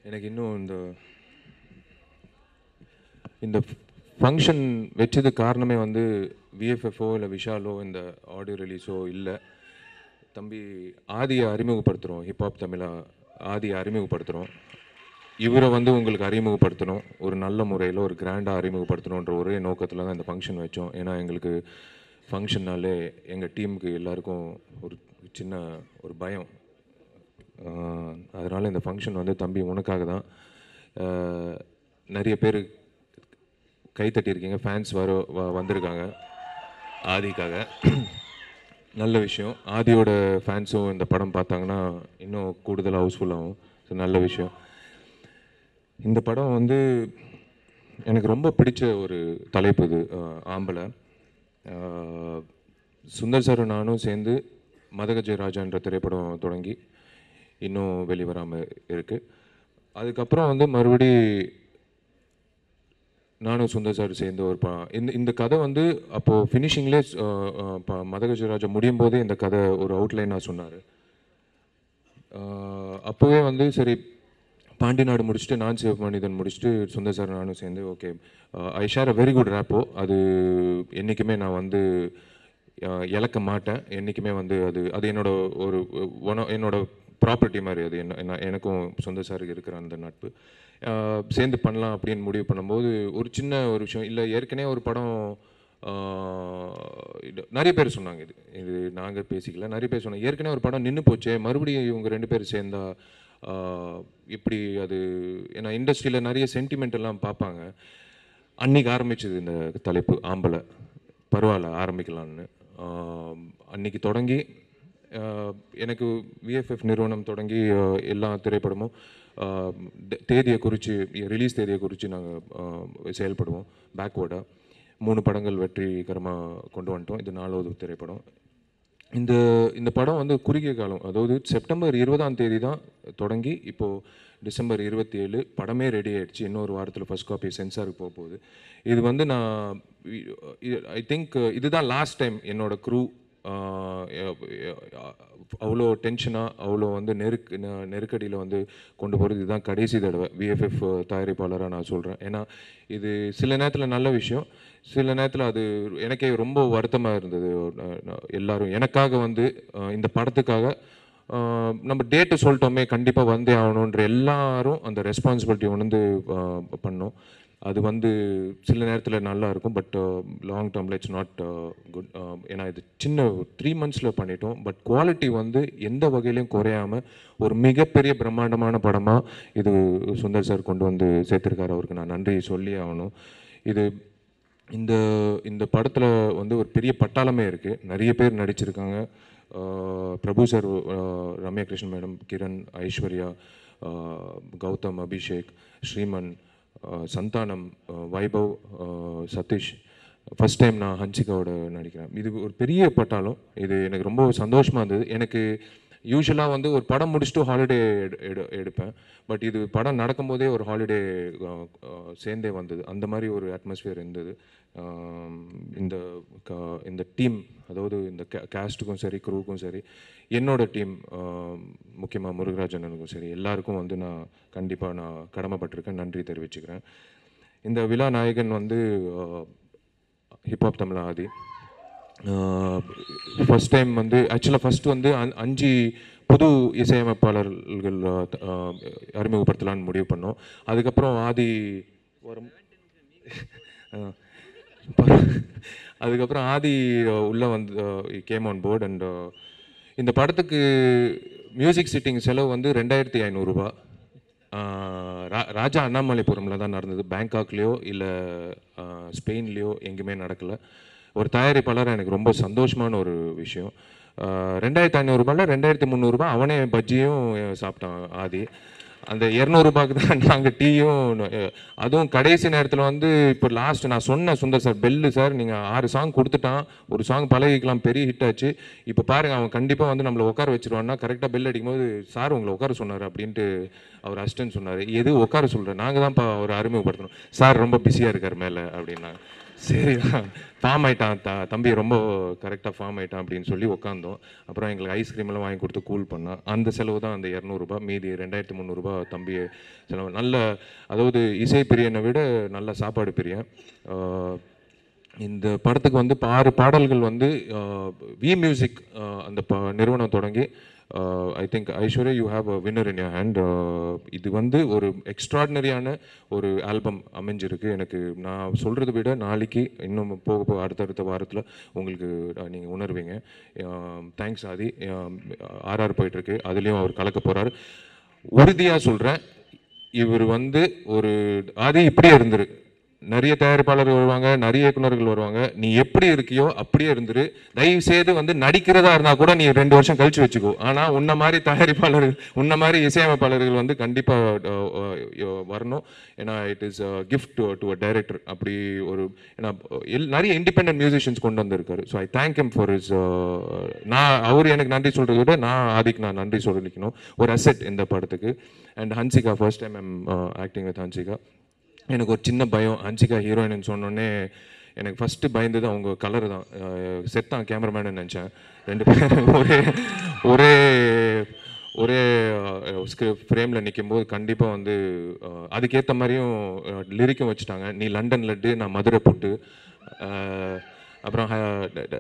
எனக்கு இன்னும் இந்த ஃபங்க்ஷன் வச்சது காரணமே வந்து விஎஃப்எஃப்ஓ இல்லை விஷாலோ இந்த ஆடியோ ரிலீஸோ இல்லை. தம்பி ஆதியை அறிமுகப்படுத்துகிறோம், ஹிப்ஹாப் தமிழா ஆதியை அறிமுகப்படுத்துகிறோம். இவரை வந்து உங்களுக்கு அறிமுகப்படுத்தணும், ஒரு நல்ல முறையில் ஒரு கிராண்டாக அறிமுகப்படுத்தணுன்ற ஒரே நோக்கத்தில் தான் இந்த ஃபங்க்ஷன் வச்சோம். ஏன்னா எங்களுக்கு ஃபங்க்ஷன்னாலே எங்கள் டீமுக்கு எல்லாருக்கும் ஒரு சின்ன ஒரு பயம். அதனால் இந்த ஃபங்க்ஷன் வந்து தம்பி உனக்காக தான். நிறைய பேர் கைத்தட்டியிருக்கீங்க, ஃபேன்ஸ் வந்திருக்காங்க ஆதிக்காக. நல்ல விஷயம். ஆதியோட ஃபேன்ஸும் இந்த படம் பார்த்தாங்கன்னா இன்னும் கூடுதலாக ஹவுஸ்ஃபுல்லாகும். ஸோ நல்ல விஷயம். இந்த படம் வந்து எனக்கு ரொம்ப பிடிச்ச ஒரு தலைப்பு இது. ஆம்பளை சுந்தர் சாரும் நானும் சேர்ந்து மதகஜராஜான்ற திரைப்படம் தொடங்கி இன்னும் வெளிவராமல் இருக்குது. அதுக்கப்புறம் வந்து மறுபடி நானும் சுந்தர் சார் சேர்ந்து ஒரு இந்த கதை வந்து அப்போது ஃபினிஷிங்லேயே மதகஜராஜா முடியும் போதே இந்த கதை ஒரு அவுட்லைனாக சொன்னார். அப்போவே வந்து சரி பாண்டிநாடு முடிச்சுட்டு நான் சிவமனிதன் முடிச்சுட்டு சுந்தர் சார் நானும் சேர்ந்து okay I share a very good rapport. அது என்றைக்குமே நான் வந்து இழக்க மாட்டேன். என்றைக்குமே வந்து அது என்னோட ஒரு என்னோட ப்ராப்பர்ட்டி மாதிரி. அது எனக்கும் சுந்தர் சாருக்கு இருக்கிற அந்த நட்பு. சேர்ந்து பண்ணலாம் அப்படின்னு முடிவு பண்ணும்போது ஒரு சின்ன ஒரு விஷயம் இல்லை, ஏற்கனவே ஒரு படம் நிறைய பேர் சொன்னாங்க, இது நாங்கள் பேசிக்கல, நிறைய பேர் சொன்னாங்க ஏற்கனவே ஒரு படம் நின்று போச்சே, மறுபடியும் இவங்க 2 பேர் சேர்ந்தா இப்படி அது. ஏன்னா இண்டஸ்ட்ரியில் நிறைய சென்டிமெண்ட் எல்லாம் பார்ப்பாங்க. அன்றைக்கி ஆரம்பிச்சது இந்த தலைப்பு ஆம்பளை, பரவாயில்ல ஆரம்பிக்கலான்னு. அன்றைக்கி தொடங்கி எனக்கு விஎஃப்எஃப் நிறுவனம் தொடங்கி எல்லா திரைப்படமும் தேதியை குறித்து, ரிலீஸ் தேதியை குறித்து நாங்கள் செயல்படுவோம். பேக்வேர்டாக 3 படங்கள் வெற்றிகரமாக கொண்டு வந்துட்டோம். இது 4வது திரைப்படம். இந்த படம் வந்து குறுகிய காலம், அதாவது செப்டம்பர் 20ஆம் தேதி தான் தொடங்கி இப்போது டிசம்பர் 27 படமே ரெடி ஆகிடுச்சு. இன்னொரு வாரத்தில் ஃபர்ஸ்ட் காப்பி சென்சாருக்கு போக போகுது. இது வந்து நான் ஐ திங்க் இதுதான் லாஸ்ட் டைம் என்னோடய க்ரூ அவ்வளோ டென்ஷனாக அவ்வளோ வந்து நெருக்கடியில் வந்து கொண்டு போகிறது. இதுதான் கடைசி தடவை விஎஃப்எஃப் தயாரிப்பாளராக நான் சொல்கிறேன். ஏன்னா இது சில நேரத்தில் நல்ல விஷயம், சில நேரத்தில் அது எனக்கே ரொம்ப வருத்தமாக இருந்தது. எல்லோரும் எனக்காக வந்து இந்த படத்துக்காக நம்ம டேட்டு சொல்லிட்டோமே கண்டிப்பாக வந்தே ஆகணுன்ற எல்லாரும் அந்த ரெஸ்பான்சிபிலிட்டி உணர்ந்து பண்ணோம். அது வந்து சில நேரத்தில் நல்லா இருக்கும், பட் லாங் டேர்மில் இட்ஸ் நாட் குட். ஏன்னா இது சின்ன 3 மந்த்ஸில் பண்ணிட்டோம், பட் குவாலிட்டி வந்து எந்த வகையிலையும் குறையாமல் ஒரு மிகப்பெரிய பிரம்மாண்டமான படமாக இது சுந்தர் சார் கொண்டு வந்து சேர்த்துருக்காரு. அவருக்கு நான் நன்றி சொல்லி ஆகணும். இந்த படத்தில் வந்து ஒரு பெரிய பட்டாளமே இருக்குது, நிறைய பேர் நடிச்சிருக்காங்க. Prabhu sir, Ramya Krishnan madam, Kiran, Aishwarya, Gautham, Abhishek, Sriman, Santhanam, Vaibhav, Sathish. First time நான் ஹன்சிகாவோட நடிக்கிறேன். இது ஒரு பெரிய பட்டாளம். இது எனக்கு ரொம்ப சந்தோஷமாக இருந்தது. எனக்கு யூஸ்வலாக வந்து ஒரு படம் முடிச்சுட்டு ஹாலிடே எடுப்பேன், பட் இது படம் நடக்கும்போதே ஒரு ஹாலிடே சேர்ந்தே வந்தது. அந்த மாதிரி ஒரு அட்மாஸ்பியர் இருந்தது. இந்த டீம், அதாவது இந்த கேஸ்ட்டுக்கும் சரி க்ரூவுக்கும் சரி, என்னோட டீம் முக்கியமாக முருகராஜனுக்கும் சரி, எல்லாருக்கும் வந்து நான் கண்டிப்பாக கடமைப்பட்டிருக்கேன், நன்றி தெரிவிச்சுக்கிறேன். இந்த விழா நாயகன் வந்து ஹிப்ஹாப் தமிழா ஆதி. ஃபஸ்ட் டைம் வந்து ஆக்சுவலாக ஃபஸ்ட்டு வந்து 5 புது இசையமைப்பாளர்கள் அறிமுகப்படுத்தலான்னு முடிவு பண்ணோம். அதுக்கப்புறம் ஆதி வரும் அதுக்கப்புறம் ஆதி உள்ளே வந்து கேம் ஆன் போர்ட். அண்ட் இந்த படத்துக்கு மியூசிக் சிட்டிங் செலவு வந்து 2500 ரூபா. ராஜா அண்ணாமலைபுரமில் தான் நடந்தது, பேங்காக்லேயோ இல்லை ஸ்பெயின்லேயோ எங்கேயுமே நடக்கலை. ஒரு தயாரிப்பாளர் எனக்கு ரொம்ப சந்தோஷமான ஒரு விஷயம். 2500 ரூபாயில் 2300 ரூபா அவனே பஜ்ஜியும் சாப்பிட்டான் ஆதி. அந்த 200 ரூபாய்க்கு தான் நாங்கள் டீயும். அதுவும் கடைசி நேரத்தில் வந்து இப்போ லாஸ்ட் நான் சொன்னேன் சுந்தர் சார், பெல்லு சார் நீங்கள் 6 சாங் கொடுத்துட்டான், ஒரு சாங் பழகிக்கலாம், பெரிய ஹிட் ஆச்சு, இப்போ பாருங்கள் அவன் கண்டிப்பாக வந்து நம்மளை உட்கார வச்சுருவான்னா, கரெக்டாக பெல் அடிக்கும்போது சார் உங்களை உட்கார சொன்னார் அப்படின்ட்டு அவர் அசிஸ்டன்ட் சொன்னார். எது உட்கார சொல்கிறேன், நாங்கள் தான் அவர் அறிமுகப்படுத்தணும், சார் ரொம்ப பிஸியாக இருக்கார் மேலே அப்படின்னா. சரி ஃபார்ம் ஆயிட்டான் தம்பி ரொம்ப கரெக்டாக ஃபார்ம் ஆயிட்டான் அப்படின்னு சொல்லி உட்காந்தோம். அப்புறம் எங்களுக்கு ஐஸ்கிரீம்லாம் வாங்கி கொடுத்து கூல் பண்ணான். அந்த செலவு தான் அந்த ரூ. 200. மீதி ரூ. 2300 தம்பி செலவு. நல்ல, அதாவது இசை பிரியனை விட நல்ல சாப்பாடு பிரியன். இந்த படத்துக்கு வந்து 6 பாடல்கள் வந்து வி மியூசிக் அந்த நிறுவனம் தொடங்கி, I think Aishwarya you have a winner in your hand. இது வந்து ஒரு எக்ஸ்ட்ராடினரியான ஒரு ஆல்பம் அமைஞ்சிருக்கு. எனக்கு நான் சொல்கிறத விட நாளைக்கு இன்னும் போக போக அடுத்தடுத்த வாரத்தில் உங்களுக்கு நீங்கள் உணர்வீங்க. தேங்க்ஸ் ஆதி. ஆர்ஆர் போயிட்டுருக்கு, அதுலேயும் அவர் கலக்க போகிறார். உறுதியாக சொல்கிறேன், இவர் வந்து ஒரு ஆதி இப்படியே இருந்துரு. நிறைய தயாரிப்பாளர்கள் வருவாங்க, நிறைய இயக்குநர்கள் வருவாங்க. நீ எப்படி இருக்கியோ அப்படியே இருந்துரு. தயவு செய்து வந்து நடிக்கிறதா இருந்தா கூட நீ 2 வருஷம் கழிச்சு வச்சுக்கோ. ஆனா உன்ன மாதிரி தயாரிப்பாளர்கள், உன்ன மாதிரி இசையமைப்பாளர்கள் வந்து கண்டிப்பா வரணும். ஏன்னா it is gift to a director. அப்படி ஒரு, ஏன்னா நிறைய இண்டிபெண்டன்ட் மியூசிஷியன்ஸ் கொண்டு வந்திருக்காரு. So I thank him for is. நான் அவர் எனக்கு நன்றி சொல்றதை விட நான் ஆதிக்கு நான் நன்றி சொல்லிக்கணும். ஒரு அசெட் இந்த படத்துக்கு. And Hansika, first time I'm acting with Hansika. எனக்கு ஒரு சின்ன பயம், ஹன்சிகா ஹீரோயின்னு சொன்னோடனே எனக்கு ஃபஸ்ட்டு பயந்தது அவங்க கலர் தான். செத்தான் கேமராமேனு நினச்சேன். 2 பேரும் ஒரே ஒரே ஒரே ஃப்ரேமில் நிற்கும்போது கண்டிப்பாக வந்து அதுக்கேற்ற மாதிரியும் லிரிக்கும் வச்சுட்டாங்க. நீ லண்டன் லட்டு, நான் மதுரை புட்டு. அப்புறம்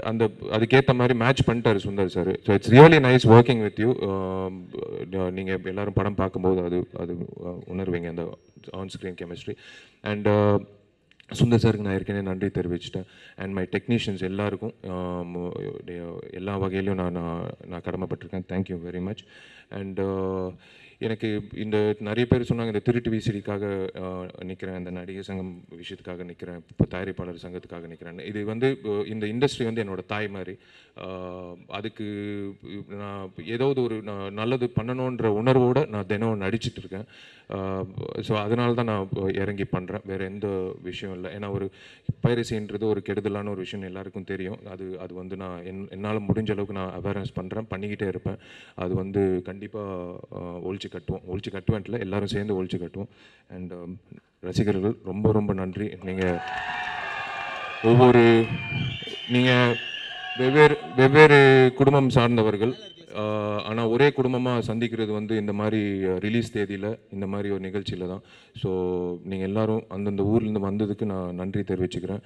அந்த அதுக்கேற்ற மாதிரி மேட்ச் பண்ணிட்டாரு Sundar sir. So it's really nice working with you. நீங்கள் எல்லோரும் படம் பார்க்கும்போது அது அது உணர்வீங்க அந்த on screen chemistry. And Sundar சாருக்கு நான் ஏற்கனவே நன்றி தெரிவிச்சிட்டேன். அண்ட் மை டெக்னீஷியன்ஸ் எல்லாருக்கும் எல்லா வகையிலும் நான் கடமைப்பட்டிருக்கேன். Thank you very much. அண்ட் எனக்கு இந்த நிறைய பேர் சொன்னாங்க, இந்த திருட்டு விசிடிக்காக நிற்கிறேன், இந்த நடிகர் சங்கம் விஷயத்துக்காக நிற்கிறேன், இப்போ தயாரிப்பாளர் சங்கத்துக்காக நிற்கிறேன். இது வந்து இந்த இண்டஸ்ட்ரி வந்து என்னோட தாய் மாதிரி. அதுக்கு நான் ஏதாவது ஒரு நல்லது பண்ணணுன்ற உணர்வோடு நான் தினம் நடிச்சிட்டு இருக்கேன். ஸோ அதனால தான் நான் இறங்கி பண்ணுறேன், வேறு எந்த விஷயம் இல்லை. ஏன்னா ஒரு பைரசின்றது ஒரு கெடுதலான ஒரு விஷயம் எல்லாருக்கும் தெரியும். அது வந்து நான் என்னால் முடிஞ்ச அளவுக்கு நான் அவேர்னஸ் பண்ணுறேன், பண்ணிக்கிட்டே இருப்பேன். அது வந்து கண்டிப்பாக ஒழிச்சு கட்டுவேன்ல, எல்லாரும் சேர்ந்து ஒழிச்சு கட்டுவோம். அண்ட் ரசிகர்கள் ரொம்ப ரொம்ப நன்றி. நீங்கள் வெவ்வேறு குடும்பம் சார்ந்தவர்கள், ஆனால் ஒரே குடும்பமாக சந்திக்கிறது வந்து இந்த மாதிரி ரிலீஸ் தேதியில் இந்த மாதிரி ஒரு நிகழ்ச்சியில் தான். ஸோ நீங்கள் எல்லோரும் அந்தந்த ஊர்லேருந்து வந்ததுக்கு நான் நன்றி தெரிவிச்சுக்கிறேன்.